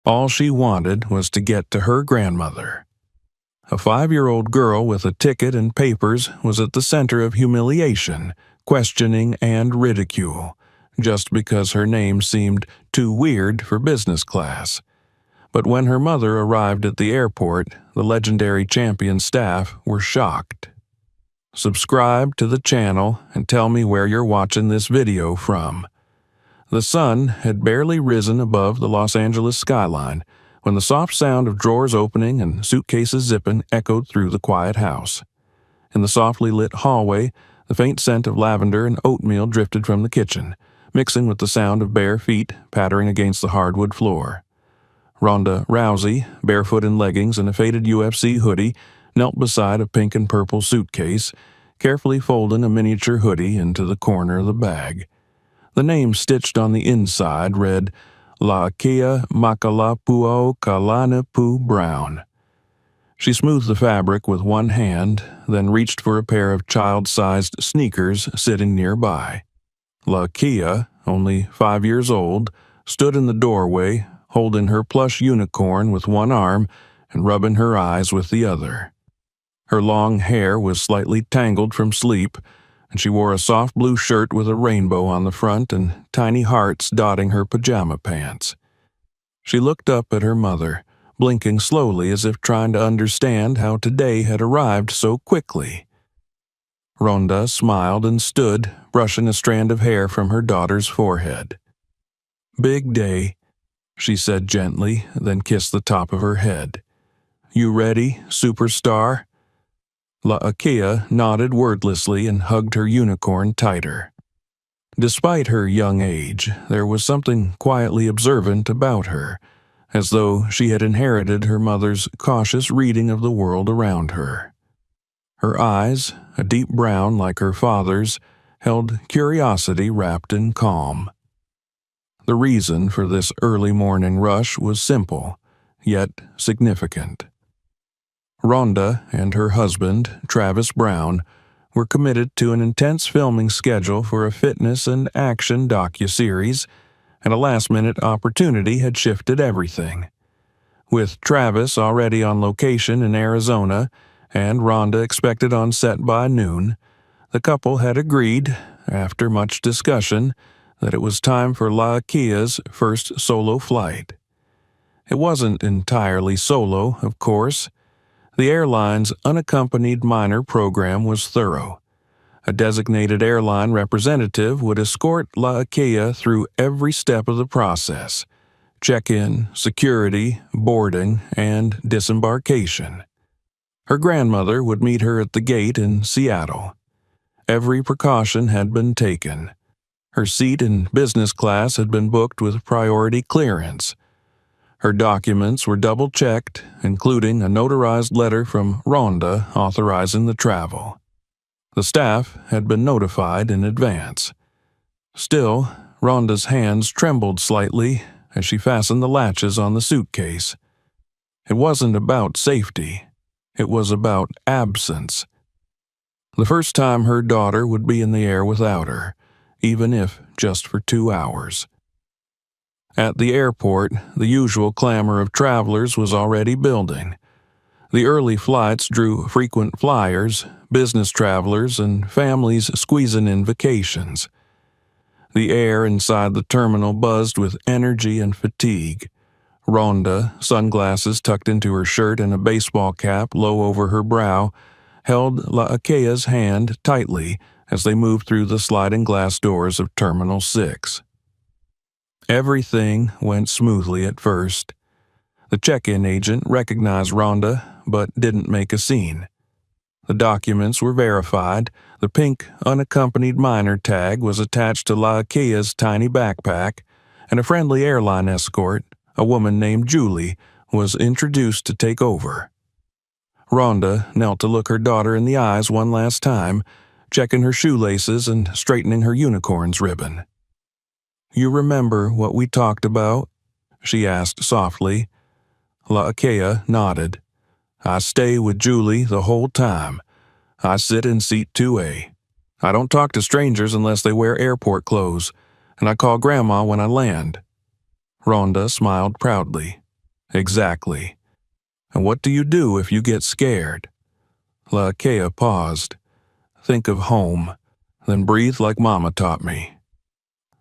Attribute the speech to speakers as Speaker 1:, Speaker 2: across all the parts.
Speaker 1: All she wanted was to get to her grandmother. A 5-year-old girl with a ticket and papers was at the center of humiliation, questioning, and ridicule, just because her name seemed too weird for business class. But when her mother arrived at the airport, the legendary champion staff were shocked. Subscribe to the channel and tell me where you're watching this video from. The sun had barely risen above the Los Angeles skyline when the soft sound of drawers opening and suitcases zipping echoed through the quiet house. In the softly lit hallway, the faint scent of lavender and oatmeal drifted from the kitchen, mixing with the sound of bare feet pattering against the hardwood floor. Ronda Rousey, barefoot in leggings and a faded UFC hoodie, knelt beside a pink and purple suitcase, carefully folding a miniature hoodie into the corner of the bag. The name stitched on the inside read, La'akea Makalapuo Kalanipu Brown. She smoothed the fabric with one hand, then reached for a pair of child-sized sneakers sitting nearby. La'akea, only 5 years old, stood in the doorway, holding her plush unicorn with one arm and rubbing her eyes with the other. Her long hair was slightly tangled from sleep, and she wore a soft blue shirt with a rainbow on the front and tiny hearts dotting her pajama pants. She looked up at her mother, blinking slowly as if trying to understand how today had arrived so quickly. Ronda smiled and stood, brushing a strand of hair from her daughter's forehead. "Big day," she said gently, then kissed the top of her head. "You ready, superstar?" La'akea nodded wordlessly and hugged her unicorn tighter. Despite her young age, there was something quietly observant about her, as though she had inherited her mother's cautious reading of the world around her. Her eyes, a deep brown like her father's, held curiosity wrapped in calm. The reason for this early morning rush was simple, yet significant. Ronda and her husband, Travis Brown, were committed to an intense filming schedule for a fitness and action docuseries, and a last-minute opportunity had shifted everything. With Travis already on location in Arizona and Ronda expected on set by noon, the couple had agreed, after much discussion, that it was time for La'akea's first solo flight. It wasn't entirely solo, of course. The airline's unaccompanied minor program was thorough. A designated airline representative would escort La'akea through every step of the process: check-in, security, boarding, and disembarkation. Her grandmother would meet her at the gate in Seattle. Every precaution had been taken. Her seat in business class had been booked with priority clearance. Her documents were double-checked, including a notarized letter from Ronda authorizing the travel. The staff had been notified in advance. Still, Ronda's hands trembled slightly as she fastened the latches on the suitcase. It wasn't about safety. It was about absence. The first time her daughter would be in the air without her, even if just for 2 hours. At the airport, the usual clamor of travelers was already building. The early flights drew frequent flyers, business travelers, and families squeezing in vacations. The air inside the terminal buzzed with energy and fatigue. Ronda, sunglasses tucked into her shirt and a baseball cap low over her brow, held La'akea's hand tightly as they moved through the sliding glass doors of Terminal 6. Everything went smoothly at first. The check-in agent recognized Ronda, but didn't make a scene. The documents were verified, the pink, unaccompanied minor tag was attached to La'akea's tiny backpack, and a friendly airline escort, a woman named Julie, was introduced to take over. Ronda knelt to look her daughter in the eyes one last time, checking her shoelaces and straightening her unicorn's ribbon. "You remember what we talked about?" she asked softly. La'akea nodded. "I stay with Julie the whole time. I sit in seat 2A. I don't talk to strangers unless they wear airport clothes, and I call Grandma when I land." Ronda smiled proudly. Exactly. And what do you do if you get scared? Laakea paused. Think of home, then breathe like Mama taught me.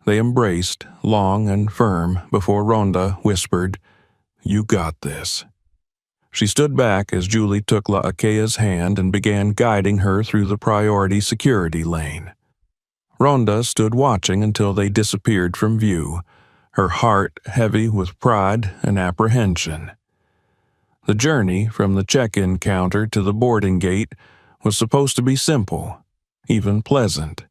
Speaker 1: They embraced, long and firm, before Ronda whispered, "You got this." She stood back as Julie took Laakea's hand and began guiding her through the priority security lane. Ronda stood watching until they disappeared from view, her heart heavy with pride and apprehension. The journey from the check-in counter to the boarding gate was supposed to be simple, even pleasant.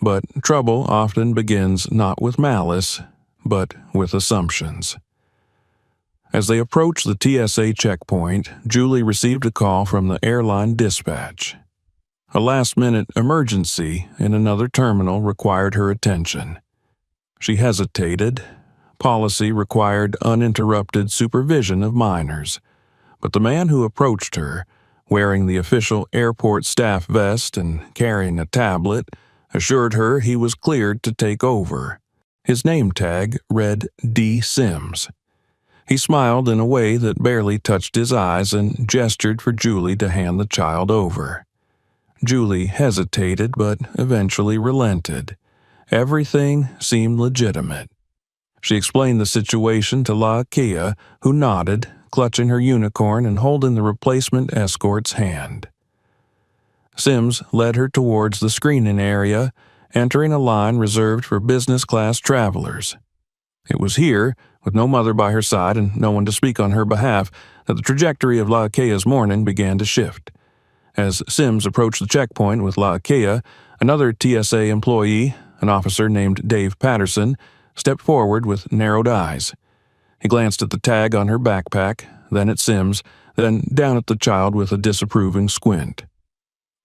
Speaker 1: But trouble often begins not with malice, but with assumptions. As they approached the TSA checkpoint, Julie received a call from the airline dispatch. A last-minute emergency in another terminal required her attention. She hesitated. Policy required uninterrupted supervision of minors, but the man who approached her, wearing the official airport staff vest and carrying a tablet, assured her he was cleared to take over. His name tag read D. Sims. He smiled in a way that barely touched his eyes and gestured for Julie to hand the child over. Julie hesitated but eventually relented. Everything seemed legitimate. She explained the situation to Laakea, who nodded, clutching her unicorn and holding the replacement escort's hand. Sims led her towards the screening area, entering a line reserved for business-class travelers. It was here, with no mother by her side and no one to speak on her behalf, that the trajectory of Laakea's morning began to shift. As Sims approached the checkpoint with Laakea, another TSA employee, an officer named Dave Patterson, stepped forward with narrowed eyes. He glanced at the tag on her backpack, then at Sims, then down at the child with a disapproving squint.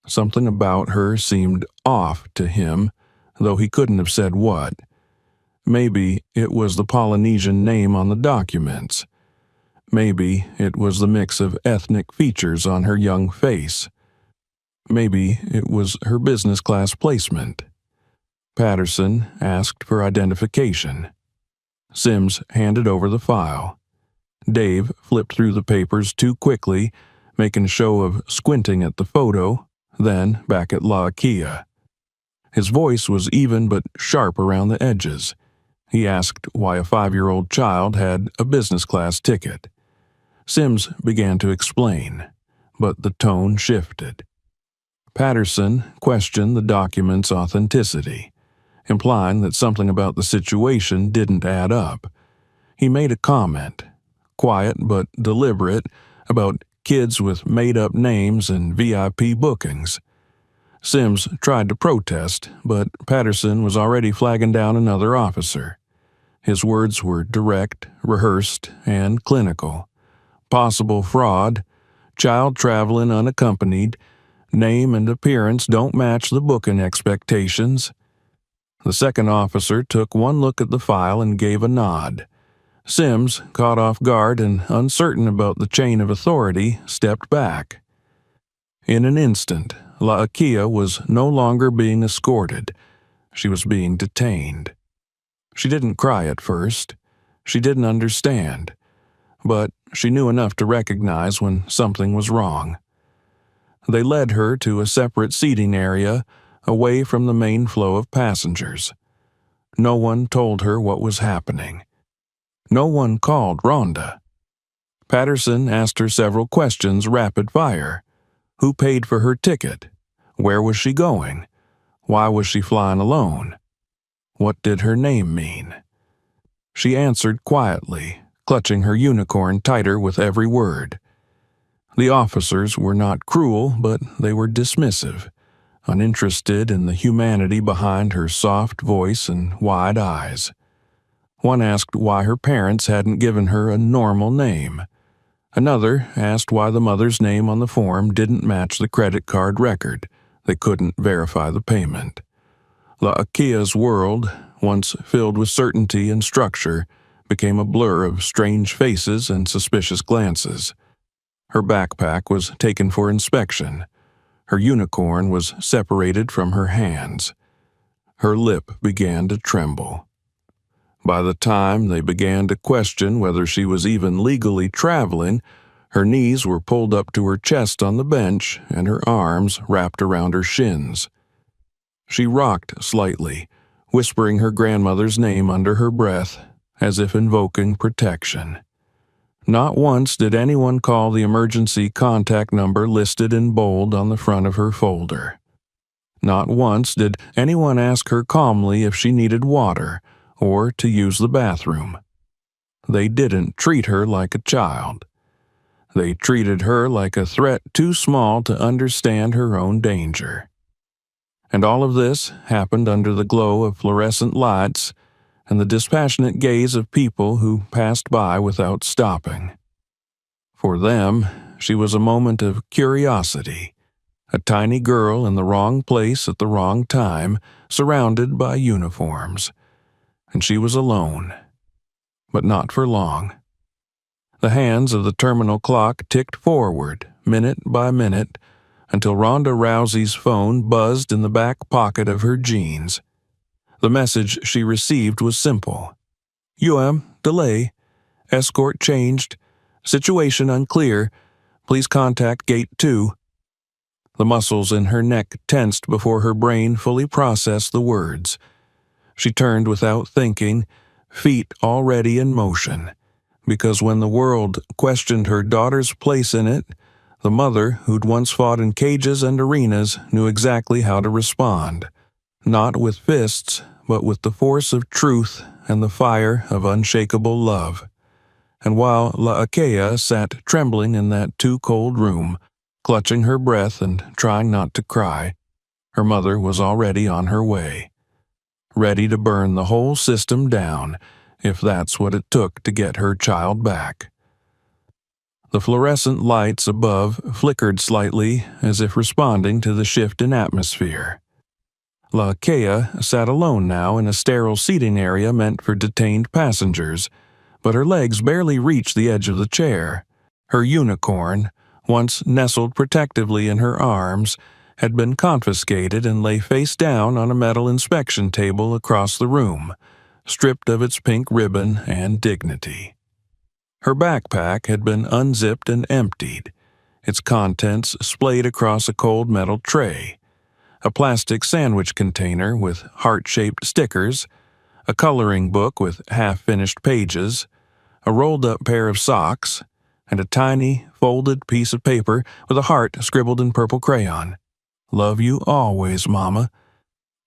Speaker 1: Something about her seemed off to him, though he couldn't have said what. Maybe it was the Polynesian name on the documents. Maybe it was the mix of ethnic features on her young face. Maybe it was her business class placement. Patterson asked for identification. Sims handed over the file. Dave flipped through the papers too quickly, making a show of squinting at the photo, then back at Laakea. His voice was even but sharp around the edges. He asked why a 5-year-old child had a business class ticket. Sims began to explain, but the tone shifted. Patterson questioned the document's authenticity, implying that something about the situation didn't add up. He made a comment, quiet but deliberate, about kids with made-up names and VIP bookings. Sims tried to protest, but Patterson was already flagging down another officer. His words were direct, rehearsed, and clinical. Possible fraud, child traveling unaccompanied, name and appearance don't match the booking expectations. The second officer took one look at the file and gave a nod. Sims, caught off guard and uncertain about the chain of authority, stepped back. In an instant, Laakea was no longer being escorted. She was being detained. She didn't cry at first. She didn't understand. But she knew enough to recognize when something was wrong. They led her to a separate seating area, away from the main flow of passengers. No one told her what was happening. No one called Ronda. Patterson asked her several questions rapid fire. Who paid for her ticket? Where was she going? Why was she flying alone? What did her name mean? She answered quietly, clutching her unicorn tighter with every word. The officers were not cruel, but they were dismissive, uninterested in the humanity behind her soft voice and wide eyes. One asked why her parents hadn't given her a normal name. Another asked why the mother's name on the form didn't match the credit card record. They couldn't verify the payment. Laakea's world, once filled with certainty and structure, became a blur of strange faces and suspicious glances. Her backpack was taken for inspection. Her unicorn was separated from her hands. Her lip began to tremble. By the time they began to question whether she was even legally traveling, her knees were pulled up to her chest on the bench and her arms wrapped around her shins. She rocked slightly, whispering her grandmother's name under her breath, as if invoking protection. Not once did anyone call the emergency contact number listed in bold on the front of her folder. Not once did anyone ask her calmly if she needed water or to use the bathroom. They didn't treat her like a child. They treated her like a threat too small to understand her own danger. And all of this happened under the glow of fluorescent lights and the dispassionate gaze of people who passed by without stopping. For them, she was a moment of curiosity, a tiny girl in the wrong place at the wrong time, surrounded by uniforms. And she was alone. But not for long. The hands of the terminal clock ticked forward, minute by minute, until Ronda Rousey's phone buzzed in the back pocket of her jeans. The message she received was simple. Delay. Escort changed. Situation unclear. Please contact Gate 2. The muscles in her neck tensed before her brain fully processed the words. She turned without thinking, feet already in motion, because when the world questioned her daughter's place in it, the mother who'd once fought in cages and arenas knew exactly how to respond, not with fists, but with the force of truth and the fire of unshakable love. And while Laakea sat trembling in that too-cold room, clutching her breath and trying not to cry, her mother was already on her way, ready to burn the whole system down if that's what it took to get her child back. The fluorescent lights above flickered slightly as if responding to the shift in atmosphere. Laakea sat alone now in a sterile seating area meant for detained passengers, but her legs barely reached the edge of the chair. Her unicorn, once nestled protectively in her arms, had been confiscated and lay face down on a metal inspection table across the room, stripped of its pink ribbon and dignity. Her backpack had been unzipped and emptied, its contents splayed across a cold metal tray, a plastic sandwich container with heart-shaped stickers, a coloring book with half-finished pages, a rolled-up pair of socks, and a tiny, folded piece of paper with a heart scribbled in purple crayon. "Love you always, Mama."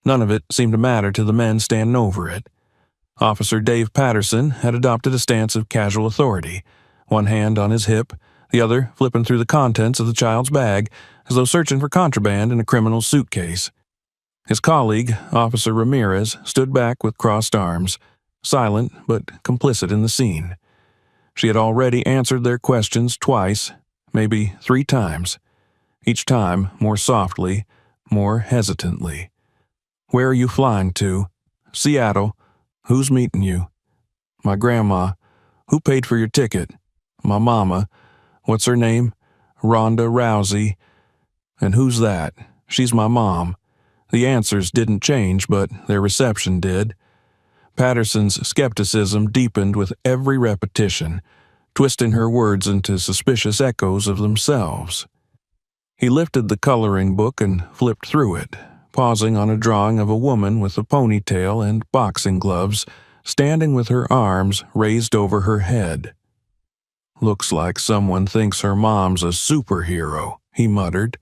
Speaker 1: None of it seemed to matter to the men standing over it. Officer Dave Patterson had adopted a stance of casual authority, one hand on his hip, the other flipping through the contents of the child's bag as though searching for contraband in a criminal's suitcase. His colleague, Officer Ramirez, stood back with crossed arms, silent but complicit in the scene. She had already answered their questions twice, maybe 3 times, each time more softly, more hesitantly. "Where are you flying to?" "Seattle." "Who's meeting you?" "My grandma." "Who paid for your ticket?" "My mama." "What's her name?" "Ronda Rousey." "And who's that?" "She's my mom." The answers didn't change, but their reception did. Patterson's skepticism deepened with every repetition, twisting her words into suspicious echoes of themselves. He lifted the coloring book and flipped through it, pausing on a drawing of a woman with a ponytail and boxing gloves, standing with her arms raised over her head. "Looks like someone thinks her mom's a superhero," he muttered.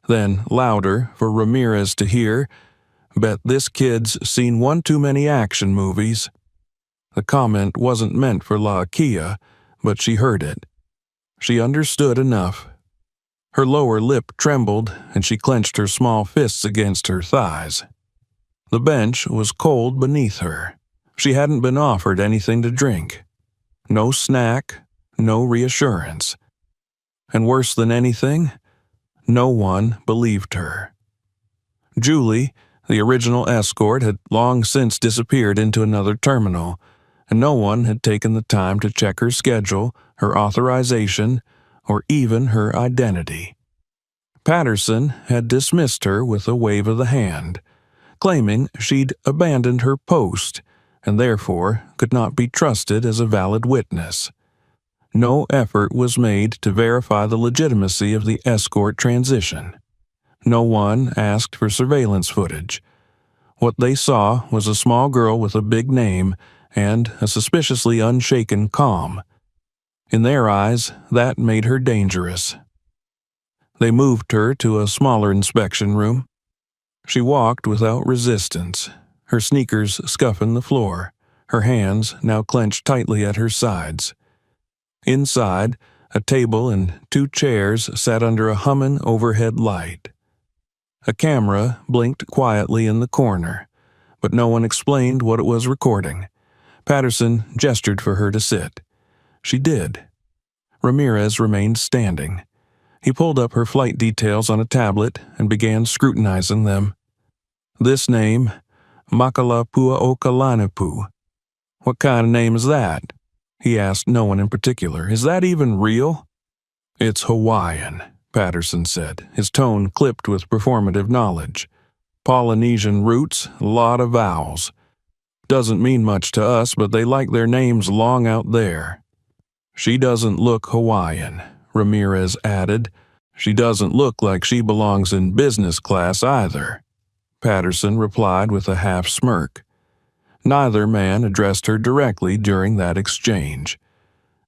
Speaker 1: Then, louder, for Ramirez to hear, "Bet this kid's seen one too many action movies." The comment wasn't meant for Laakea, but she heard it. She understood enough. Her lower lip trembled, and she clenched her small fists against her thighs. The bench was cold beneath her. She hadn't been offered anything to drink. No snack, no reassurance. And worse than anything, no one believed her. Julie, the original escort, had long since disappeared into another terminal, and no one had taken the time to check her schedule, her authorization, or even her identity. Patterson had dismissed her with a wave of the hand, claiming she'd abandoned her post, and therefore could not be trusted as a valid witness. No effort was made to verify the legitimacy of the escort transition. No one asked for surveillance footage. What they saw was a small girl with a big name and a suspiciously unshaken calm. In their eyes, that made her dangerous. They moved her to a smaller inspection room. She walked without resistance, her sneakers scuffing the floor, her hands now clenched tightly at her sides. Inside, a table and 2 chairs sat under a humming overhead light. A camera blinked quietly in the corner, but no one explained what it was recording. Patterson gestured for her to sit. She did. Ramirez remained standing. He pulled up her flight details on a tablet and began scrutinizing them. This name, Makalapuaokalanipu. What kind of name is that? He asked no one in particular. Is that even real? It's Hawaiian, Patterson said, his tone clipped with performative knowledge. Polynesian roots, a lot of vowels. Doesn't mean much to us, but they like their names long out there. She doesn't look Hawaiian, Ramirez added. She doesn't look like she belongs in business class either, Patterson replied with a half smirk. Neither man addressed her directly during that exchange.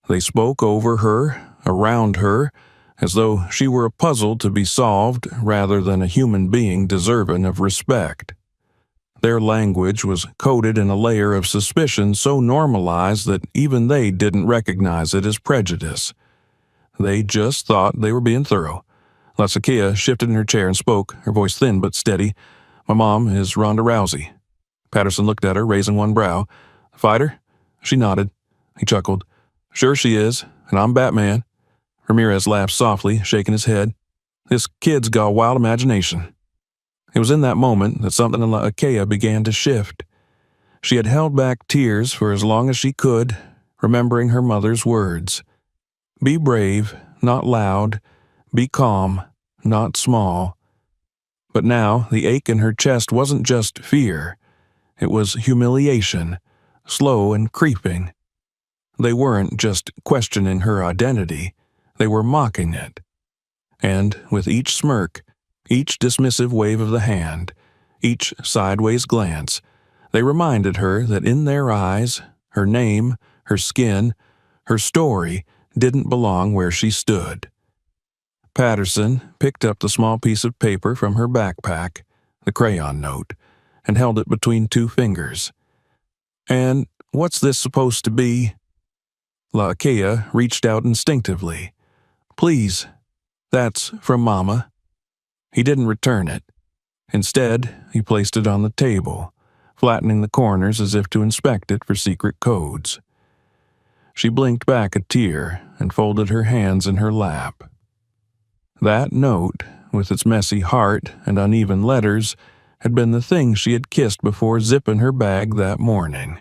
Speaker 1: They spoke over her, around her, as though she were a puzzle to be solved rather than a human being deserving of respect. Their language was coated in a layer of suspicion so normalized that even they didn't recognize it as prejudice. They just thought they were being thorough. Lasakia shifted in her chair and spoke, her voice thin but steady. My mom is Ronda Rousey. Patterson looked at her, raising one brow. Fighter? She nodded. He chuckled. Sure she is, and I'm Batman. Ramirez laughed softly, shaking his head. This kid's got a wild imagination. It was in that moment that something in Laakea began to shift. She had held back tears for as long as she could, remembering her mother's words. Be brave, not loud. Be calm, not small. But now the ache in her chest wasn't just fear. It was humiliation, slow and creeping. They weren't just questioning her identity. They were mocking it. And with each smirk, each dismissive wave of the hand, each sideways glance, they reminded her that in their eyes, her name, her skin, her story didn't belong where she stood. Patterson picked up the small piece of paper from her backpack, the crayon note, and held it between 2 fingers. And what's this supposed to be? Laakea reached out instinctively. Please, that's from Mama. He didn't return it. Instead, he placed it on the table, flattening the corners as if to inspect it for secret codes. She blinked back a tear and folded her hands in her lap. That note, with its messy heart and uneven letters, had been the thing she had kissed before zipping her bag that morning.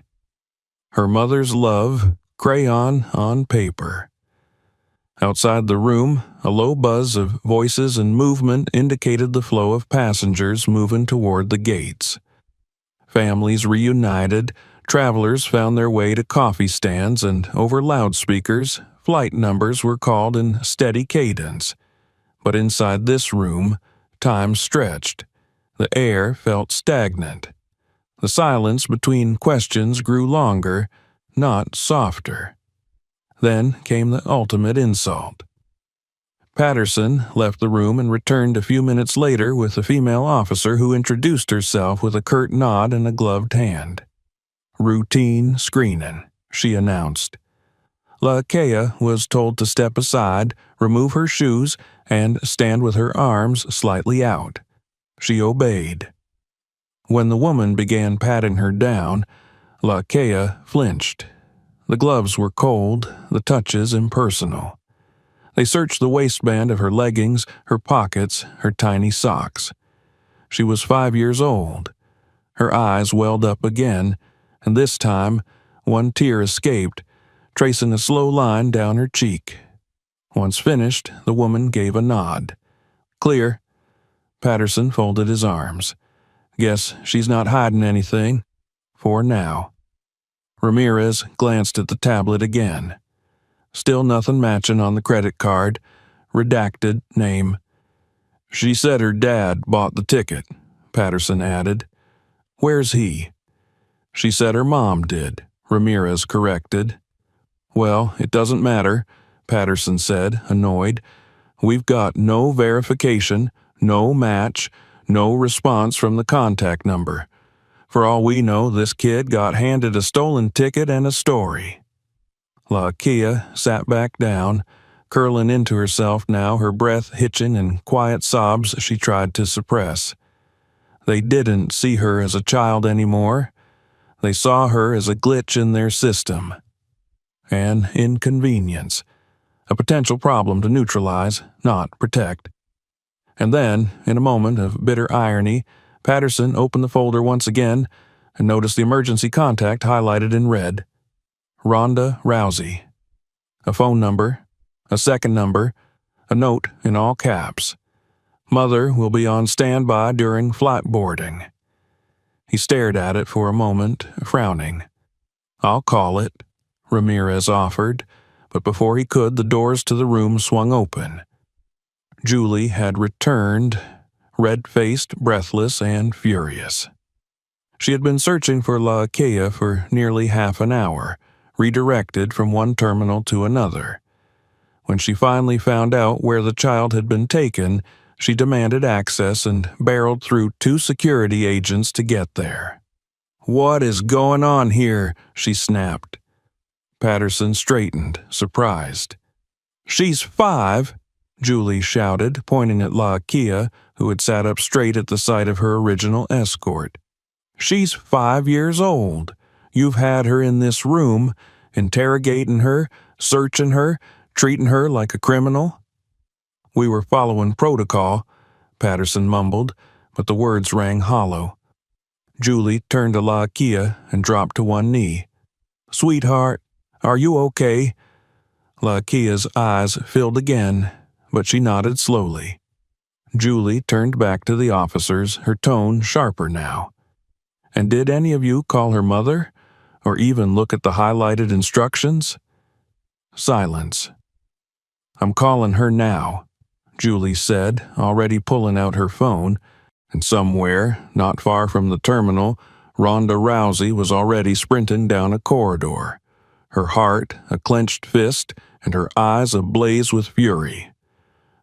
Speaker 1: Her mother's love, crayon on paper. Outside the room, a low buzz of voices and movement indicated the flow of passengers moving toward the gates. Families reunited, travelers found their way to coffee stands, and over loudspeakers, flight numbers were called in steady cadence. But inside this room, time stretched. The air felt stagnant. The silence between questions grew longer, not softer. Then came the ultimate insult. Patterson left the room and returned a few minutes later with a female officer who introduced herself with a curt nod and a gloved hand. Routine screening, she announced. Laakea was told to step aside, remove her shoes, and stand with her arms slightly out. She obeyed. When the woman began patting her down, Laakea flinched. The gloves were cold, the touches impersonal. They searched the waistband of her leggings, her pockets, her tiny socks. She was 5 years old. Her eyes welled up again, and this time one tear escaped, tracing a slow line down her cheek. Once finished, the woman gave a nod. Clear. Patterson folded his arms. Guess she's not hiding anything. For now. Ramirez glanced at the tablet again. Still nothing matching on the credit card. Redacted name. She said her dad bought the ticket, Patterson added. Where's he? She said her mom did, Ramirez corrected. Well, it doesn't matter, Patterson said, annoyed. We've got no verification, no match, no response from the contact number. For all we know, this kid got handed a stolen ticket and a story. LaKia sat back down, curling into herself now, her breath hitching in quiet sobs she tried to suppress. They didn't see her as a child anymore. They saw her as a glitch in their system. An inconvenience. A potential problem to neutralize, not protect. And then, in a moment of bitter irony, Patterson opened the folder once again and noticed the emergency contact highlighted in red. Ronda Rousey. A phone number, a second number, a note in all caps. Mother will be on standby during flight boarding. He stared at it for a moment, frowning. I'll call it, Ramirez offered, but before he could, the doors to the room swung open. Julie had returned, red-faced, breathless, and furious. She had been searching for LaKia for nearly half an hour, redirected from one terminal to another. When she finally found out where the child had been taken, she demanded access and barreled through 2 security agents to get there. What is going on here? She snapped. Patterson straightened, surprised. She's 5, Julie shouted, pointing at LaKia, who had sat up straight at the sight of her original escort. She's 5 years old. You've had her in this room, interrogating her, searching her, treating her like a criminal. We were following protocol, Patterson mumbled, but the words rang hollow. Julie turned to LaKia and dropped to one knee. Sweetheart, are you okay? LaKia's eyes filled again, but she nodded slowly. Julie turned back to the officers, her tone sharper now. And did any of you call her mother, or even look at the highlighted instructions? Silence. I'm calling her now, Julie said, already pulling out her phone, and somewhere, not far from the terminal, Ronda Rousey was already sprinting down a corridor, her heart a clenched fist and her eyes ablaze with fury.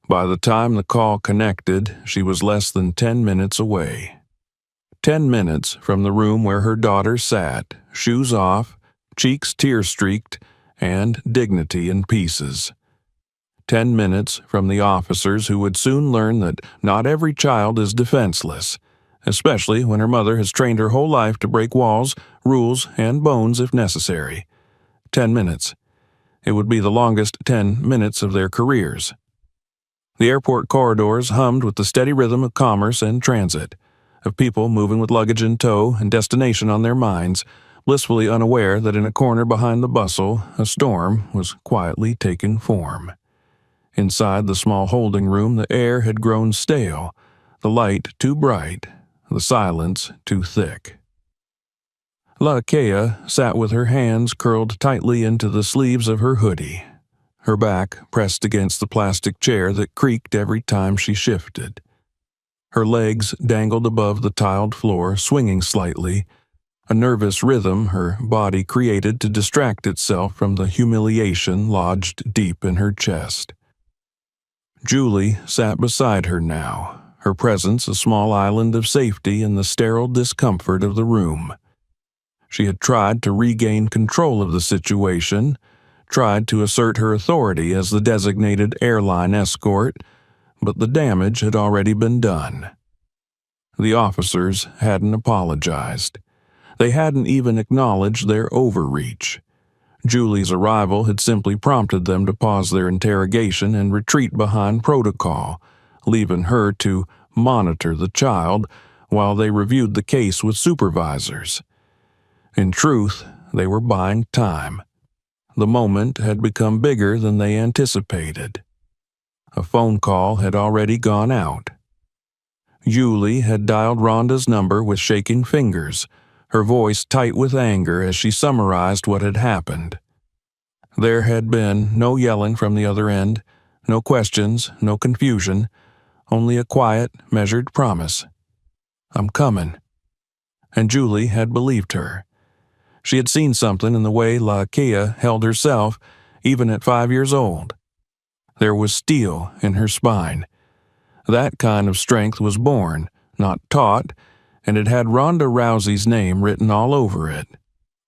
Speaker 1: By the time the call connected, she was less than 10 minutes away. 10 minutes from the room where her daughter sat, shoes off, cheeks tear-streaked, and dignity in pieces. 10 minutes from the officers who would soon learn that not every child is defenseless, especially when her mother has trained her whole life to break walls, rules, and bones if necessary. 10 minutes. It would be the longest 10 minutes of their careers. The airport corridors hummed with the steady rhythm of commerce and transit, of people moving with luggage in tow and destination on their minds, blissfully unaware that in a corner behind the bustle, a storm was quietly taking form. Inside the small holding room, the air had grown stale, the light too bright, the silence too thick. LaKia sat with her hands curled tightly into the sleeves of her hoodie, her back pressed against the plastic chair that creaked every time she shifted. Her legs dangled above the tiled floor, swinging slightly, a nervous rhythm her body created to distract itself from the humiliation lodged deep in her chest. Julie sat beside her now, her presence a small island of safety in the sterile discomfort of the room. She had tried to regain control of the situation, tried to assert her authority as the designated airline escort, but the damage had already been done. The officers hadn't apologized. They hadn't even acknowledged their overreach. Julie's arrival had simply prompted them to pause their interrogation and retreat behind protocol, leaving her to monitor the child while they reviewed the case with supervisors. In truth, they were buying time. The moment had become bigger than they anticipated. A phone call had already gone out. Julie had dialed Ronda's number with shaking fingers, her voice tight with anger as she summarized what had happened. There had been no yelling from the other end, no questions, no confusion, only a quiet, measured promise. "I'm coming." And Julie had believed her. She had seen something in the way Laakea held herself, even at 5 years old. There was steel in her spine. That kind of strength was born, not taught, and it had Ronda Rousey's name written all over it.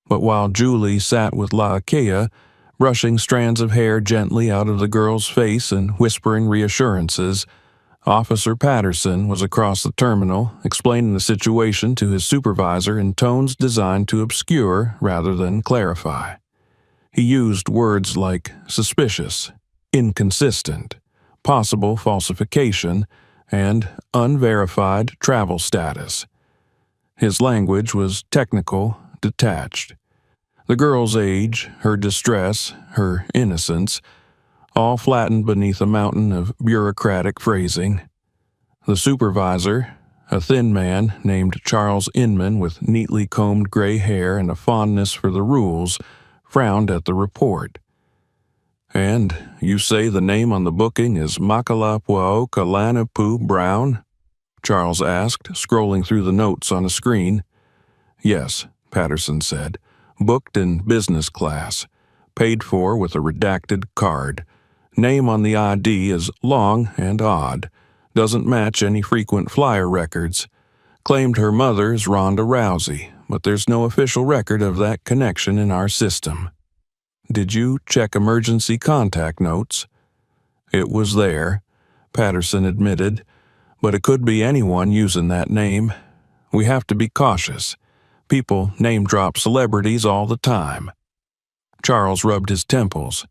Speaker 1: But while Julie sat with Laakea, brushing strands of hair gently out of the girl's face and whispering reassurances, Officer Patterson was across the terminal, explaining the situation to his supervisor in tones designed to obscure rather than clarify. He used words like suspicious, inconsistent, possible falsification, and unverified travel status. His language was technical, detached. The girl's age, her distress, her innocence, all flattened beneath a mountain of bureaucratic phrasing. The supervisor, a thin man named Charles Inman with neatly combed gray hair and a fondness for the rules, frowned at the report. "And you say the name on the booking is Makalapuaokalanipu Brown?" Charles asked, scrolling through the notes on a screen. "Yes," Patterson said. "Booked in business class. Paid for with a redacted card. Name on the ID is long and odd. Doesn't match any frequent flyer records. Claimed her mother's Ronda Rousey, but there's no official record of that connection in our system." "Did you check emergency contact notes?" "It was there," Patterson admitted, "but it could be anyone using that name. We have to be cautious. People name-drop celebrities all the time." Charles rubbed his temples.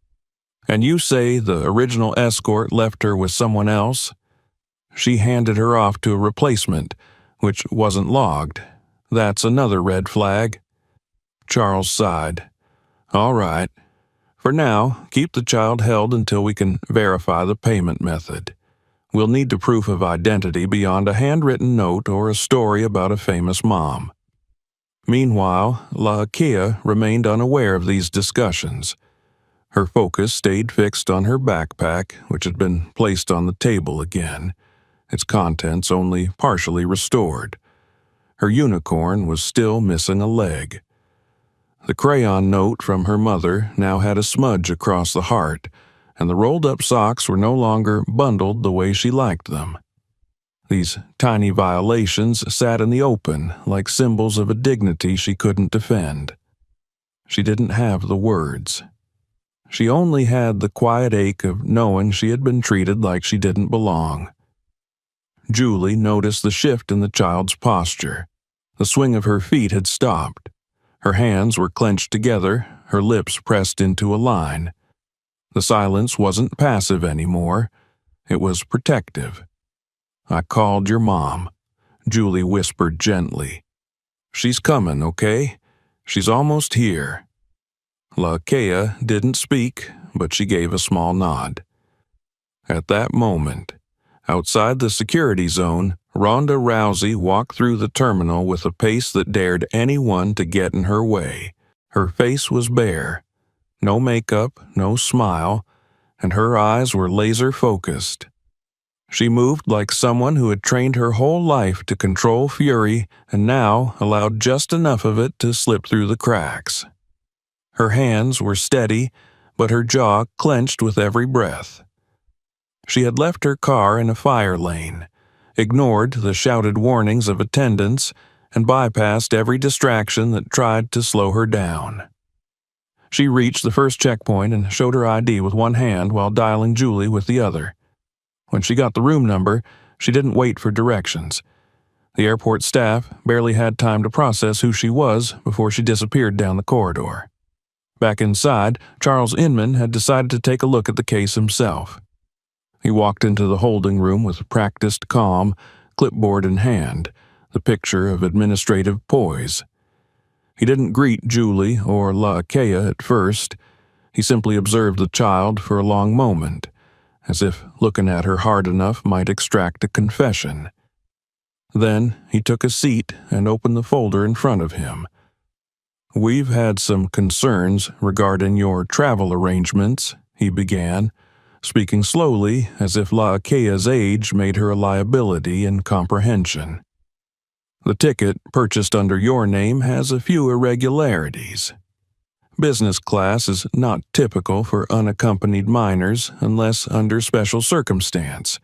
Speaker 1: "And you say the original escort left her with someone else?" "She handed her off to a replacement, which wasn't logged. That's another red flag." Charles sighed. "All right. For now, keep the child held until we can verify the payment method. We'll need the proof of identity beyond a handwritten note or a story about a famous mom." Meanwhile, Laakea remained unaware of these discussions. Her focus stayed fixed on her backpack, which had been placed on the table again, its contents only partially restored. Her unicorn was still missing a leg. The crayon note from her mother now had a smudge across the heart, and the rolled-up socks were no longer bundled the way she liked them. These tiny violations sat in the open like symbols of a dignity she couldn't defend. She didn't have the words. She only had the quiet ache of knowing she had been treated like she didn't belong. Julie noticed the shift in the child's posture. The swing of her feet had stopped. Her hands were clenched together, her lips pressed into a line. The silence wasn't passive anymore. It was protective. "I called your mom," Julie whispered gently. "She's coming, okay? She's almost here." Laakea didn't speak, but she gave a small nod. At that moment, outside the security zone, Ronda Rousey walked through the terminal with a pace that dared anyone to get in her way. Her face was bare. No makeup, no smile, and her eyes were laser-focused. She moved like someone who had trained her whole life to control fury and now allowed just enough of it to slip through the cracks. Her hands were steady, but her jaw clenched with every breath. She had left her car in a fire lane, ignored the shouted warnings of attendants, and bypassed every distraction that tried to slow her down. She reached the first checkpoint and showed her ID with one hand while dialing Julie with the other. When she got the room number, she didn't wait for directions. The airport staff barely had time to process who she was before she disappeared down the corridor. Back inside, Charles Inman had decided to take a look at the case himself. He walked into the holding room with practiced calm, clipboard in hand, the picture of administrative poise. He didn't greet Julie or Laakea at first. He simply observed the child for a long moment, as if looking at her hard enough might extract a confession. Then he took a seat and opened the folder in front of him. "We've had some concerns regarding your travel arrangements," he began, speaking slowly as if Laakea's age made her a liability in comprehension. "The ticket purchased under your name has a few irregularities. Business class is not typical for unaccompanied minors unless under special circumstance,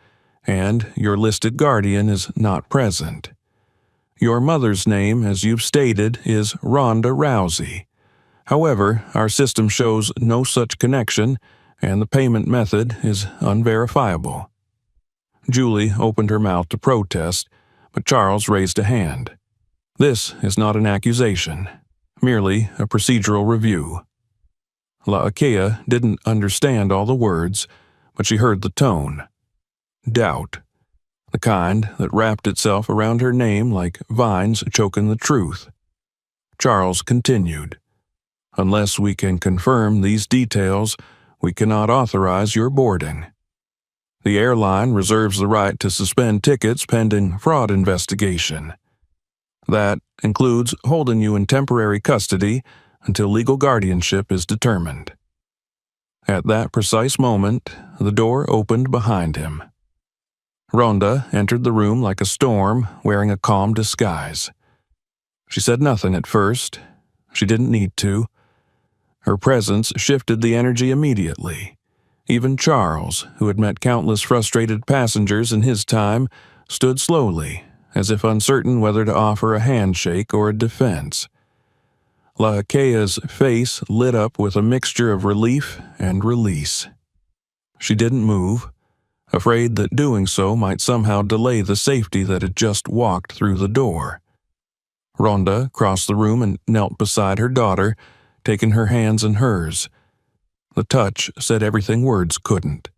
Speaker 1: and your listed guardian is not present. Your mother's name, as you've stated, is Ronda Rousey. However, our system shows no such connection, and the payment method is unverifiable." Julie opened her mouth to protest, but Charles raised a hand. "This is not an accusation, merely a procedural review." Laakea didn't understand all the words, but she heard the tone. Doubt. The kind that wrapped itself around her name like vines choking the truth. Charles continued, "Unless we can confirm these details, we cannot authorize your boarding. The airline reserves the right to suspend tickets pending fraud investigation. That includes holding you in temporary custody until legal guardianship is determined." At that precise moment, the door opened behind him. Ronda entered the room like a storm, wearing a calm disguise. She said nothing at first. She didn't need to. Her presence shifted the energy immediately. Even Charles, who had met countless frustrated passengers in his time, stood slowly, as if uncertain whether to offer a handshake or a defense. Laakea's face lit up with a mixture of relief and release. She didn't move, afraid that doing so might somehow delay the safety that had just walked through the door. Ronda crossed the room and knelt beside her daughter, taking her hands in hers. The touch said everything words couldn't.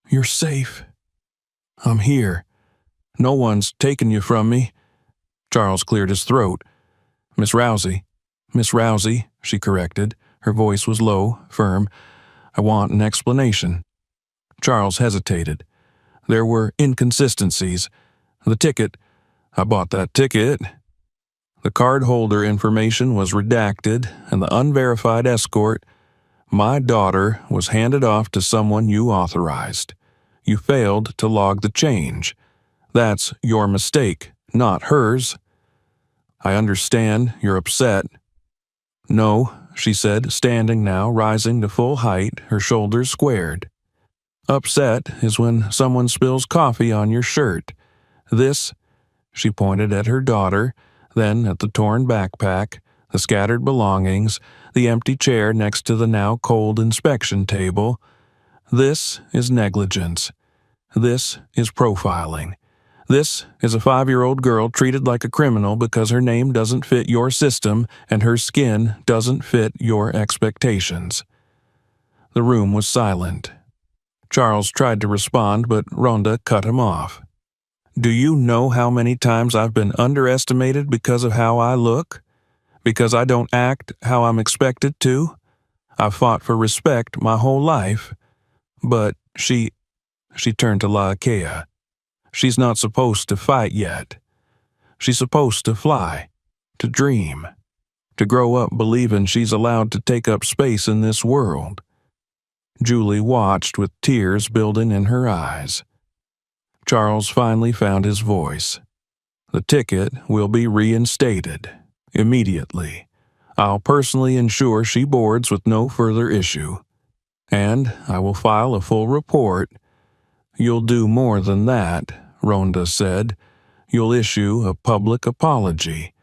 Speaker 1: "You're safe. I'm here. No one's taken you from me." Charles cleared his throat. Miss Rousey, she corrected. Her voice was low, firm. "I want an explanation." Charles hesitated. "There were inconsistencies. The ticket. I bought that ticket." The cardholder information was redacted, and the unverified escort. "My daughter was handed off to someone you authorized. You failed to log the change. That's your mistake, not hers. I understand you're upset." "No," she said, standing now, rising to full height, her shoulders squared. "Upset is when someone spills coffee on your shirt. This," she pointed at her daughter, then at the torn backpack, the scattered belongings, the empty chair next to the now cold inspection table. "This is negligence. This is profiling. This is a 5-year-old girl treated like a criminal because her name doesn't fit your system and her skin doesn't fit your expectations." The room was silent. Charles tried to respond, but Ronda cut him off. "Do you know how many times I've been underestimated because of how I look? Because I don't act how I'm expected to? I've fought for respect my whole life. But she turned to Laakea. "She's not supposed to fight yet. She's supposed to fly, to dream, to grow up believing she's allowed to take up space in this world." Julie watched with tears building in her eyes. Charles finally found his voice. "The ticket will be reinstated, immediately. I'll personally ensure she boards with no further issue. And I will file a full report." "You'll do more than that," Ronda said. "You'll issue a public apology.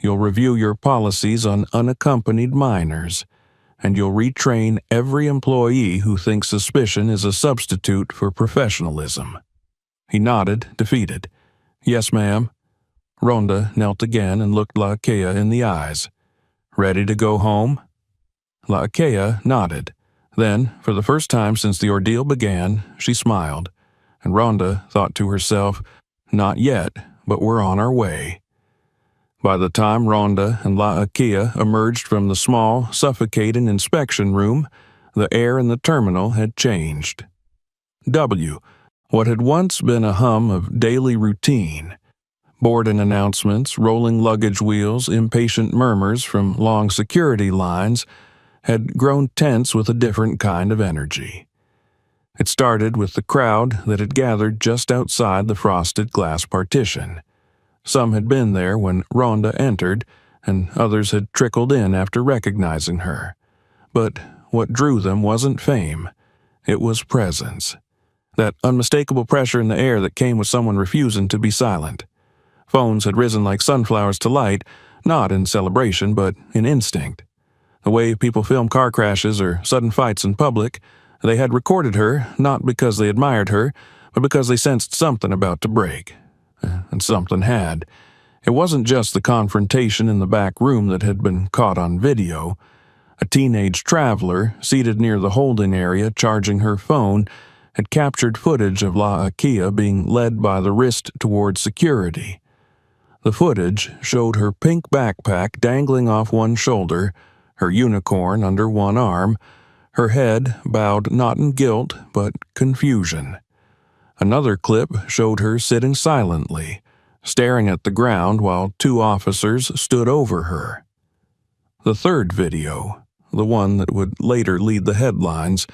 Speaker 1: You'll review your policies on unaccompanied minors. And you'll retrain every employee who thinks suspicion is a substitute for professionalism." He nodded, defeated. "Yes, ma'am." Ronda knelt again and looked Laakea in the eyes. "Ready to go home?" Laakea nodded. Then, for the first time since the ordeal began, she smiled, and Ronda thought to herself, "Not yet, but we're on our way." By the time Ronda and Laakea emerged from the small, suffocating inspection room, the air in the terminal had changed. What had once been a hum of daily routine Boarding announcements, rolling luggage wheels, impatient murmurs from long security lines had grown tense with a different kind of energy. It started with the crowd that had gathered just outside the frosted glass partition. Some had been there when Ronda entered, and others had trickled in after recognizing her. But what drew them wasn't fame. It was presence. That unmistakable pressure in the air that came with someone refusing to be silent. Phones had risen like sunflowers to light, not in celebration, but in instinct. The way people film car crashes or sudden fights in public, they had recorded her not because they admired her, but because they sensed something about to break. And something had. It wasn't just the confrontation in the back room that had been caught on video. A teenage traveler, seated near the holding area charging her phone, had captured footage of La Akia being led by the wrist toward security. The footage showed her pink backpack dangling off one shoulder, her unicorn under one arm, her head bowed not in guilt but confusion. Another clip showed her sitting silently, staring at the ground while two officers stood over her. The third video, the one that would later lead the headlines,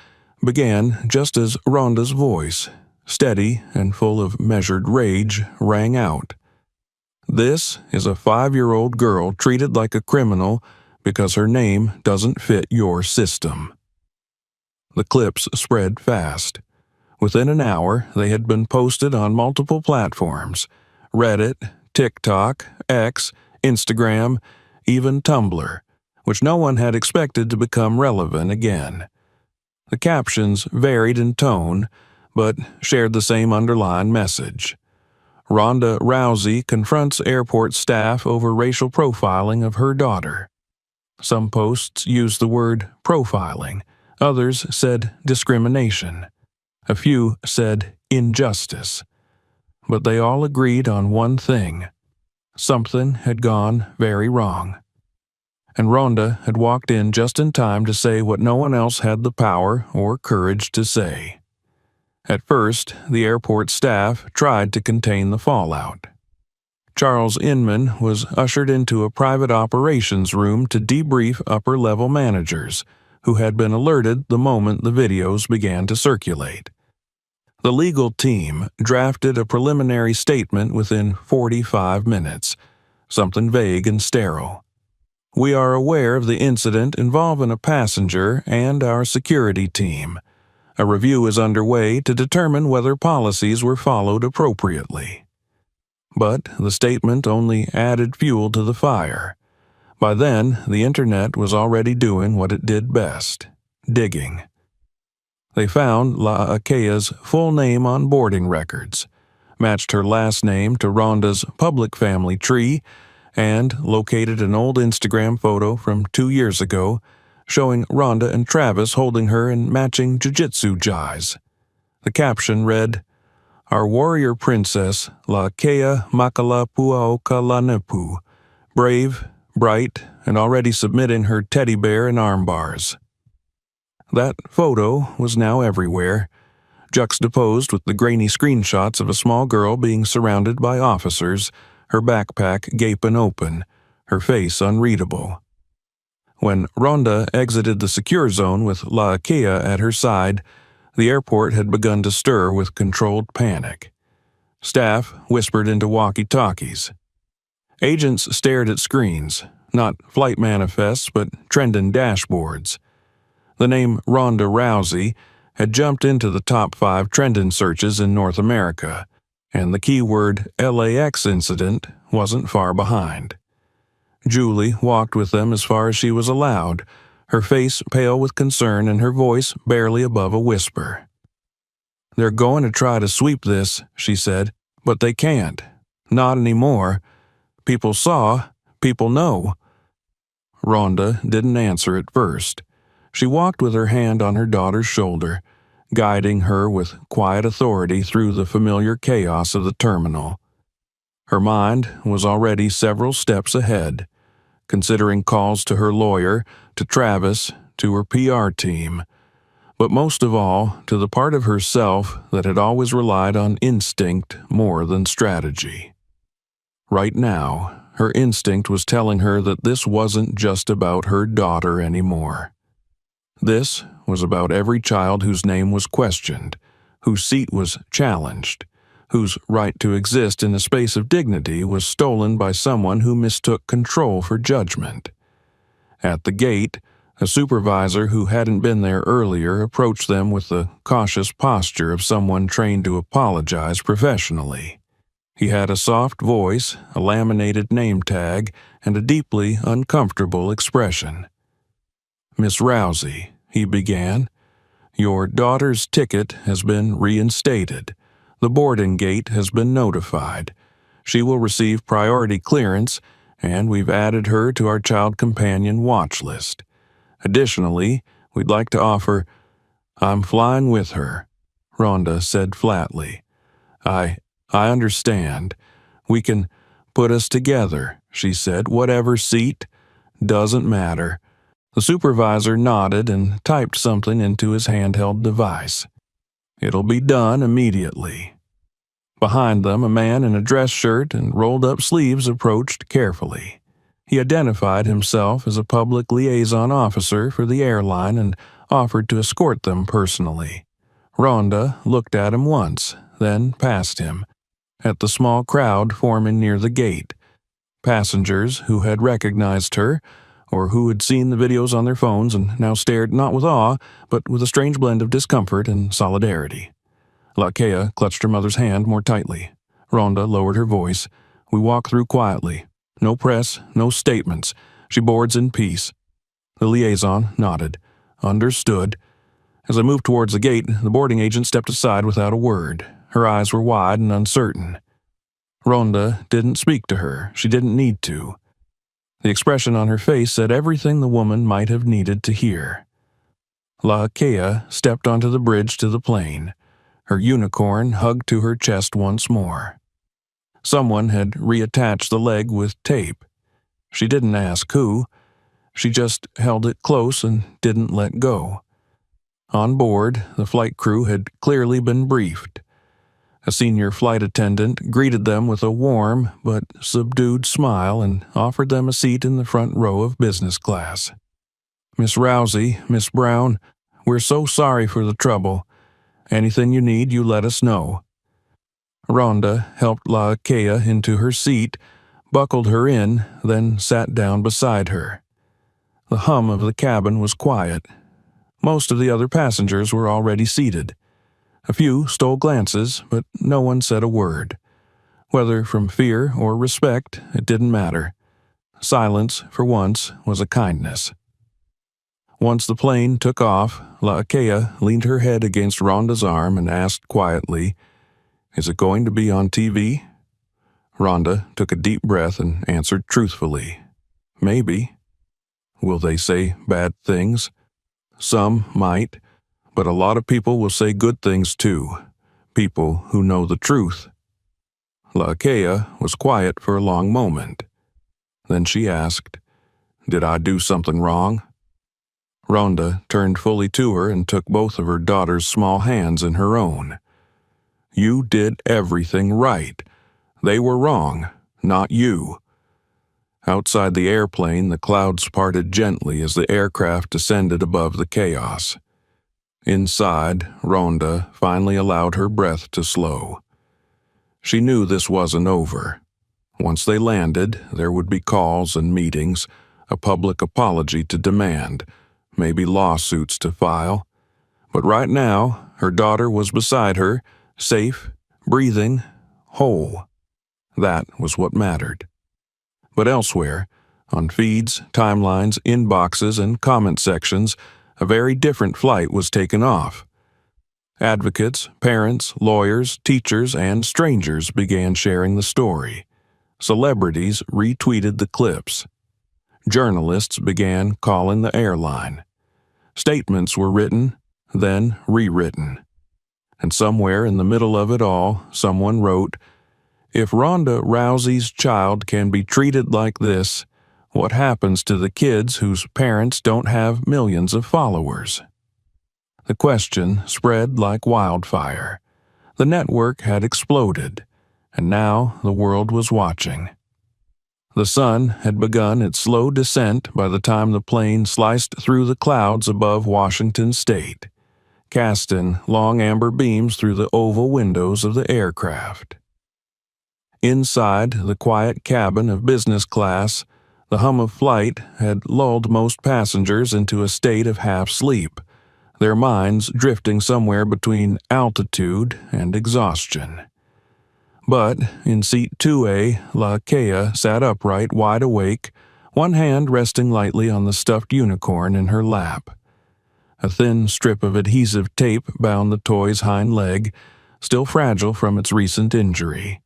Speaker 1: began just as Ronda's voice, steady and full of measured rage, rang out. "This is a 5-year-old girl treated like a criminal because her name doesn't fit your system." The clips spread fast. Within an hour, they had been posted on multiple platforms: Reddit, TikTok, X, Instagram, even Tumblr, which no one had expected to become relevant again. The captions varied in tone, but shared the same underlying message. Ronda Rousey confronts airport staff over racial profiling of her daughter. Some posts used the word profiling, others said discrimination. A few said injustice. But they all agreed on one thing: something had gone very wrong. And Ronda had walked in just in time to say what no one else had the power or courage to say. At first, the airport staff tried to contain the fallout. Charles Inman was ushered into a private operations room to debrief upper-level managers, who had been alerted the moment the videos began to circulate. The legal team drafted a preliminary statement within 45 minutes, something vague and sterile. "We are aware of the incident involving a passenger and our security team. A review is underway to determine whether policies were followed appropriately." But the statement only added fuel to the fire. By then, the internet was already doing what it did best: digging. They found La Akia's full name on boarding records, matched her last name to Ronda's public family tree, and located an old Instagram photo from 2 years ago showing Ronda and Travis holding her in matching jiu-jitsu jais. The caption read, "Our warrior princess, La Akia Makalapuaokalanepu, brave, bright, and already submitting her teddy bear in arm bars." That photo was now everywhere, juxtaposed with the grainy screenshots of a small girl being surrounded by officers, her backpack gaping open, her face unreadable. When Ronda exited the secure zone with La Akia at her side, the airport had begun to stir with controlled panic. Staff whispered into walkie-talkies. Agents stared at screens, not flight manifests but trending dashboards. The name Ronda Rousey had jumped into the top 5 trending searches in North America, and the keyword LAX incident wasn't far behind. Julie walked with them as far as she was allowed, her face pale with concern and her voice barely above a whisper. "They're going to try to sweep this," she said, "but they can't. Not anymore. People saw, people know." Ronda didn't answer at first. She walked with her hand on her daughter's shoulder, guiding her with quiet authority through the familiar chaos of the terminal. Her mind was already several steps ahead, considering calls to her lawyer, to Travis, to her PR team, but most of all to the part of herself that had always relied on instinct more than strategy. Right now, her instinct was telling her that this wasn't just about her daughter anymore. This was about every child whose name was questioned, whose seat was challenged, whose right to exist in a space of dignity was stolen by someone who mistook control for judgment. At the gate, a supervisor who hadn't been there earlier approached them with the cautious posture of someone trained to apologize professionally. He had a soft voice, a laminated name tag, and a deeply uncomfortable expression. "Miss Rousey," he began, "your daughter's ticket has been reinstated. The boarding gate has been notified. She will receive priority clearance, and we've added her to our child companion watch list. Additionally, we'd like to offer—" "I'm flying with her," Ronda said flatly. I understand. We can put us together," she said. "Whatever seat, doesn't matter." The supervisor nodded and typed something into his handheld device. "It'll be done immediately." Behind them, a man in a dress shirt and rolled-up sleeves approached carefully. He identified himself as a public liaison officer for the airline and offered to escort them personally. Ronda looked at him once, then past him, at the small crowd forming near the gate. Passengers who had recognized her, or who had seen the videos on their phones and now stared not with awe, but with a strange blend of discomfort and solidarity. Lakea clutched her mother's hand more tightly. Ronda lowered her voice. "We walk through quietly. No press, no statements. She boards in peace." The liaison nodded. "Understood." As I moved towards the gate, the boarding agent stepped aside without a word. Her eyes were wide and uncertain. Ronda didn't speak to her. She didn't need to. The expression on her face said everything the woman might have needed to hear. Lakea stepped onto the bridge to the plane, her unicorn hugged to her chest once more. Someone had reattached the leg with tape. She didn't ask who. She just held it close and didn't let go. On board, the flight crew had clearly been briefed. A senior flight attendant greeted them with a warm but subdued smile and offered them a seat in the front row of business class. "Miss Rousey, Miss Brown, we're so sorry for the trouble. Anything you need, you let us know." Ronda helped Lakea into her seat, buckled her in, then sat down beside her. The hum of the cabin was quiet. Most of the other passengers were already seated. A few stole glances, but no one said a word. Whether from fear or respect, it didn't matter. Silence, for once, was a kindness. Once the plane took off, Lakea leaned her head against Ronda's arm and asked quietly, "Is it going to be on TV?" Ronda took a deep breath and answered truthfully, "Maybe." "Will they say bad things?" "Some might. But a lot of people will say good things too. People who know the truth." Lakea was quiet for a long moment. Then she asked, "Did I do something wrong?" Ronda turned fully to her and took both of her daughter's small hands in her own. "You did everything right. They were wrong, not you." Outside the airplane, the clouds parted gently as the aircraft descended above the chaos. Inside, Ronda finally allowed her breath to slow. She knew this wasn't over. Once they landed, there would be calls and meetings, a public apology to demand, maybe lawsuits to file. But right now, her daughter was beside her, safe, breathing, whole. That was what mattered. But elsewhere, on feeds, timelines, inboxes, and comment sections, a very different flight was taken off. Advocates, parents, lawyers, teachers, and strangers began sharing the story. Celebrities retweeted the clips. Journalists began calling the airline. Statements were written, then rewritten. And somewhere in the middle of it all, someone wrote, "If Ronda Rousey's child can be treated like this, what happens to the kids whose parents don't have millions of followers?" The question spread like wildfire. The network had exploded, and now the world was watching. The sun had begun its slow descent by the time the plane sliced through the clouds above Washington State, casting long amber beams through the oval windows of the aircraft. Inside the quiet cabin of business class, the hum of flight had lulled most passengers into a state of half-sleep, their minds drifting somewhere between altitude and exhaustion. But in seat 2A, La Kea sat upright, wide awake, one hand resting lightly on the stuffed unicorn in her lap. A thin strip of adhesive tape bound the toy's hind leg, still fragile from its recent injury.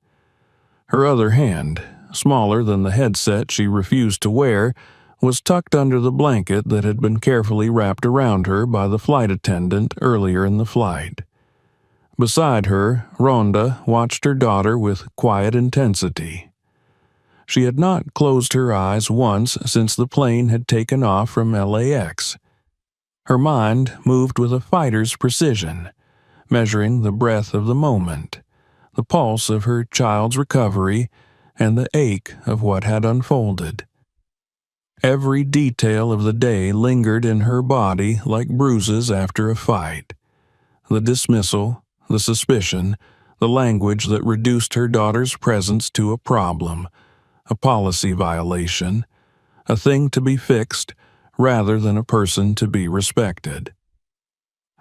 Speaker 1: Her other hand, smaller than the headset she refused to wear, was tucked under the blanket that had been carefully wrapped around her by the flight attendant earlier in the flight. Beside her, Ronda watched her daughter with quiet intensity. She had not closed her eyes once since the plane had taken off from LAX. Her mind moved with a fighter's precision, measuring the breath of the moment, the pulse of her child's recovery, and the ache of what had unfolded. Every detail of the day lingered in her body like bruises after a fight. The dismissal, the suspicion, the language that reduced her daughter's presence to a problem, a policy violation, a thing to be fixed rather than a person to be respected.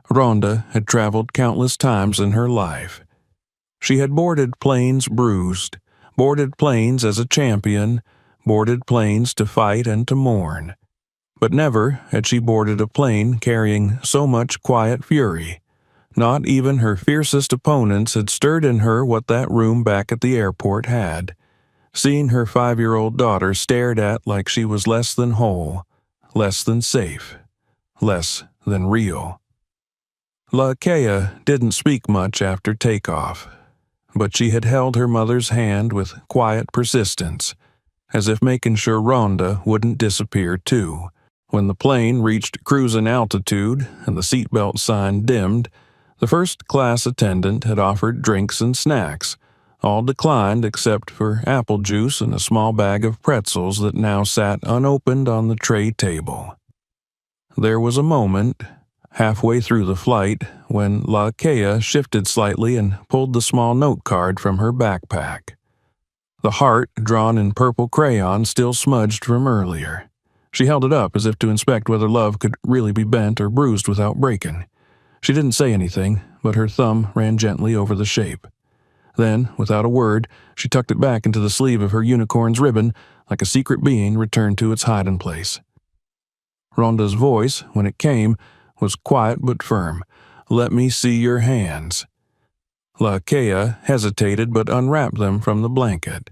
Speaker 1: Ronda had traveled countless times in her life. She had boarded planes bruised, boarded planes as a champion, boarded planes to fight and to mourn. But never had she boarded a plane carrying so much quiet fury. Not even her fiercest opponents had stirred in her what that room back at the airport had. Seeing her 5-year-old daughter stared at like she was less than whole, less than safe, less than real. La Kea didn't speak much after takeoff, but she had held her mother's hand with quiet persistence, as if making sure Ronda wouldn't disappear too. When the plane reached cruising altitude and the seatbelt sign dimmed, the first-class attendant had offered drinks and snacks, all declined except for apple juice and a small bag of pretzels that now sat unopened on the tray table. There was a moment, halfway through the flight, when La Kea shifted slightly and pulled the small note card from her backpack. The heart, drawn in purple crayon, still smudged from earlier. She held it up as if to inspect whether love could really be bent or bruised without breaking. She didn't say anything, but her thumb ran gently over the shape. Then, without a word, she tucked it back into the sleeve of her unicorn's ribbon like a secret being returned to its hiding place. Ronda's voice, when it came, was quiet but firm. "Let me see your hands." La Kea hesitated but unwrapped them from the blanket.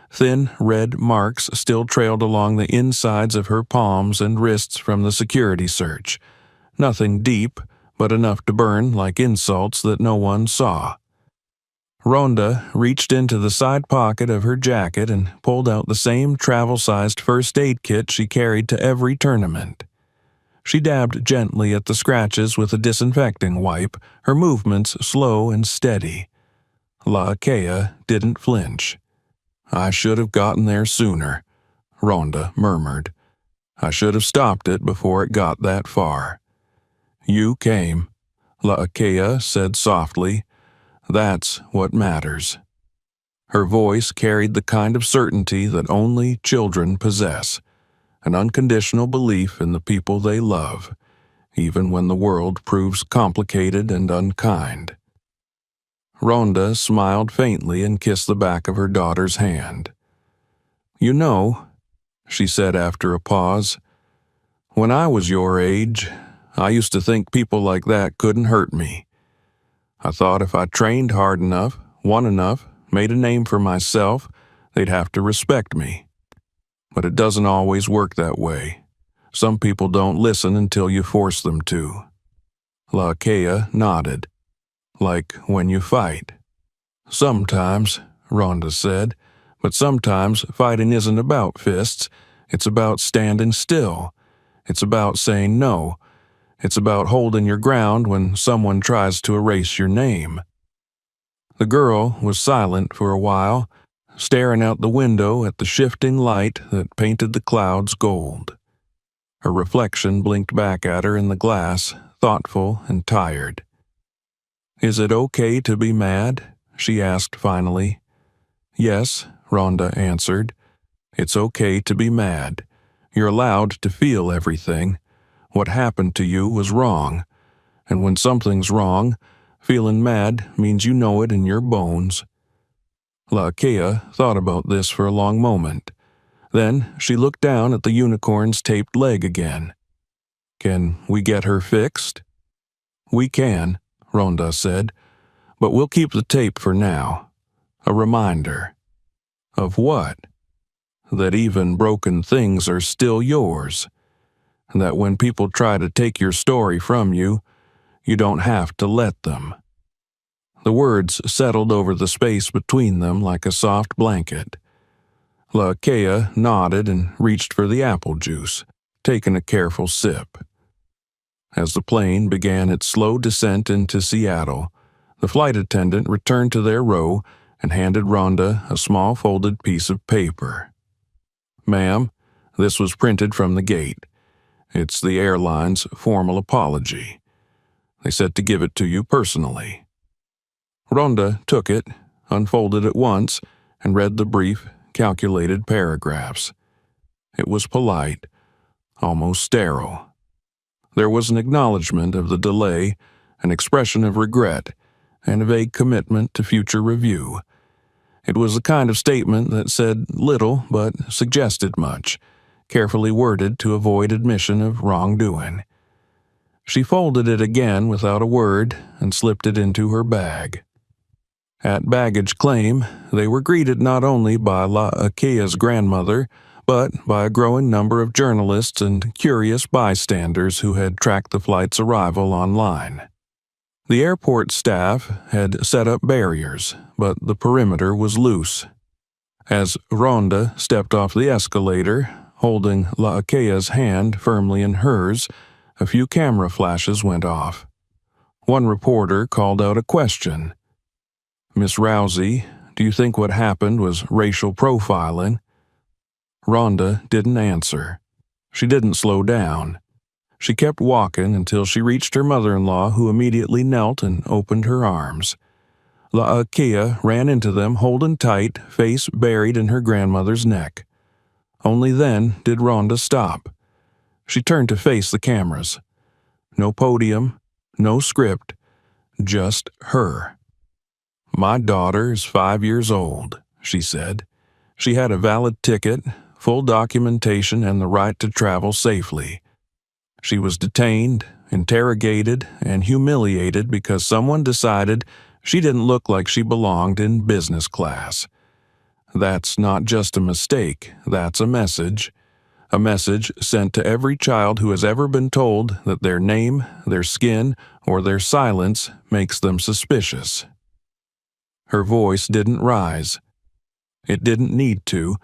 Speaker 1: Thin red marks still trailed along the insides of her palms and wrists from the security search. Nothing deep, but enough to burn like insults that no one saw. Ronda reached into the side pocket of her jacket and pulled out the same travel-sized first aid kit she carried to every tournament. She dabbed gently at the scratches with a disinfecting wipe, her movements slow and steady. La Kea didn't flinch. "I should have gotten there sooner," Ronda murmured. "I should have stopped it before it got that far." "You came," La Kea said softly. "That's what matters." Her voice carried the kind of certainty that only children possess, an unconditional belief in the people they love, even when the world proves complicated and unkind. Ronda smiled faintly and kissed the back of her daughter's hand. "You know," she said after a pause, "when I was your age, I used to think people like that couldn't hurt me. I thought if I trained hard enough, won enough, made a name for myself, they'd have to respect me. But it doesn't always work that way. Some people don't listen until you force them to." La Kea nodded. "Like when you fight." "Sometimes," Ronda said, "but sometimes fighting isn't about fists. It's about standing still. It's about saying no. It's about holding your ground when someone tries to erase your name." The girl was silent for a while, staring out the window at the shifting light that painted the clouds gold. Her reflection blinked back at her in the glass, thoughtful and tired. "Is it okay to be mad?" she asked finally. "Yes," Ronda answered. "It's okay to be mad. You're allowed to feel everything. What happened to you was wrong. And when something's wrong, feeling mad means you know it in your bones." Laakea thought about this for a long moment. Then she looked down at the unicorn's taped leg again. "Can we get her fixed?" "We can," Ronda said, "but we'll keep the tape for now. A reminder." "Of what?" "That even broken things are still yours. That when people try to take your story from you, you don't have to let them." The words settled over the space between them like a soft blanket. Laakea nodded and reached for the apple juice, taking a careful sip. As the plane began its slow descent into Seattle, the flight attendant returned to their row and handed Ronda a small folded piece of paper. "Ma'am, this was printed from the gate. It's the airline's formal apology. They said to give it to you personally." Ronda took it, unfolded it once, and read the brief, calculated paragraphs. It was polite, almost sterile. There was an acknowledgement of the delay, an expression of regret, and a vague commitment to future review. It was the kind of statement that said little but suggested much, carefully worded to avoid admission of wrongdoing. She folded it again without a word and slipped it into her bag. At baggage claim, they were greeted not only by Laakea's grandmother, but by a growing number of journalists and curious bystanders who had tracked the flight's arrival online. The airport staff had set up barriers, but the perimeter was loose. As Ronda stepped off the escalator, holding Laakea's hand firmly in hers, a few camera flashes went off. One reporter called out a question. "Miss Rousey, do you think what happened was racial profiling?" Ronda didn't answer. She didn't slow down. She kept walking until she reached her mother-in-law, who immediately knelt and opened her arms. Laakea ran into them, holding tight, face buried in her grandmother's neck. Only then did Ronda stop. She turned to face the cameras. No podium, no script, just her. "My daughter is 5 years old," she said. "She had a valid ticket, full documentation, and the right to travel safely. She was detained, interrogated, and humiliated because someone decided she didn't look like she belonged in business class. That's not just a mistake, that's a message sent to every child who has ever been told that their name, their skin, or their silence makes them suspicious." Her voice didn't rise. It didn't need to.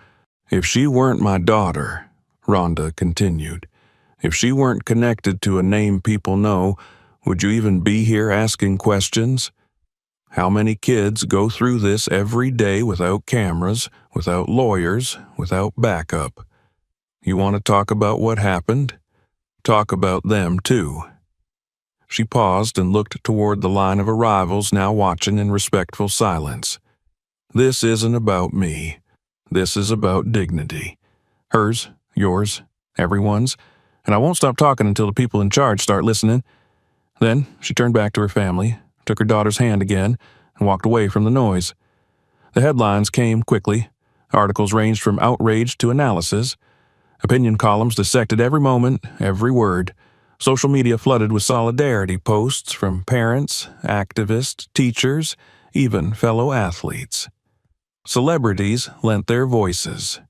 Speaker 1: "If she weren't my daughter," Ronda continued, "if she weren't connected to a name people know, would you even be here asking questions? How many kids go through this every day without cameras, without lawyers, without backup? You want to talk about what happened? Talk about them too." She paused and looked toward the line of arrivals now watching in respectful silence. "This isn't about me. This is about dignity. Hers, yours, everyone's, and I won't stop talking until the people in charge start listening." Then she turned back to her family, took her daughter's hand again, and walked away from the noise. The headlines came quickly. Articles ranged from outrage to analysis. Opinion columns dissected every moment, every word. Social media flooded with solidarity posts from parents, activists, teachers, even fellow athletes. Celebrities lent their voices.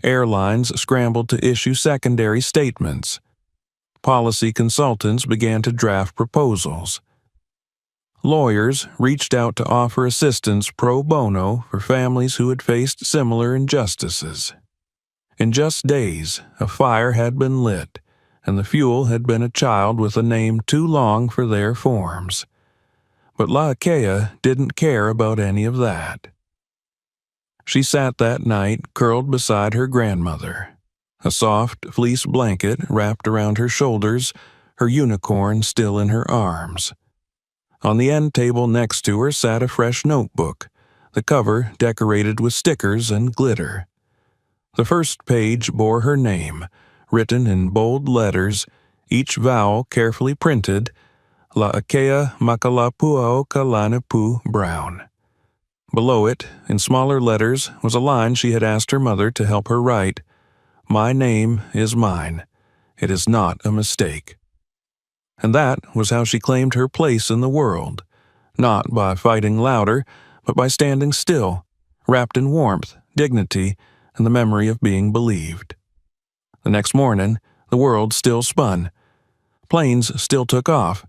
Speaker 1: Airlines scrambled to issue secondary statements. Policy consultants began to draft proposals. Lawyers reached out to offer assistance pro bono for families who had faced similar injustices. In just days, a fire had been lit, and the fuel had been a child with a name too long for their forms. But Laakea didn't care about any of that. She sat that night curled beside her grandmother, a soft fleece blanket wrapped around her shoulders, her unicorn still in her arms. On the end table next to her sat a fresh notebook, the cover decorated with stickers and glitter. The first page bore her name, written in bold letters, each vowel carefully printed, La'akea Makalapuao Kalanipu Brown. Below it, in smaller letters, was a line she had asked her mother to help her write. My name is mine. It is not a mistake. And that was how she claimed her place in the world, not by fighting louder, but by standing still, wrapped in warmth, dignity, and the memory of being believed. The next morning, the world still spun. Planes still took off.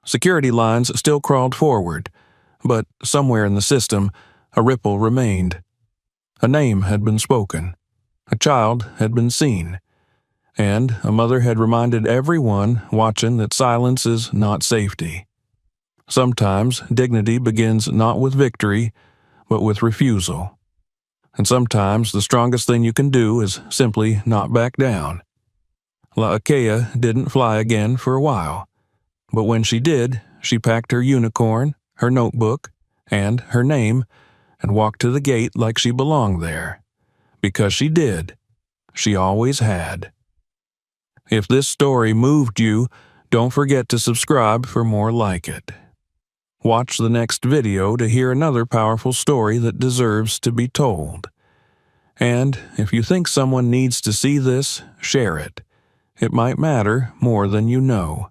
Speaker 1: Security lines still crawled forward, but somewhere in the system, a ripple remained. A name had been spoken. A child had been seen. And a mother had reminded everyone watching that silence is not safety. Sometimes dignity begins not with victory, but with refusal. And sometimes the strongest thing you can do is simply not back down. La'akea didn't fly again for a while, but when she did, she packed her unicorn, her notebook, and her name, and walked to the gate like she belonged there. Because she did. She always had. If this story moved you, don't forget to subscribe for more like it. Watch the next video to hear another powerful story that deserves to be told. And if you think someone needs to see this, share it. It might matter more than you know.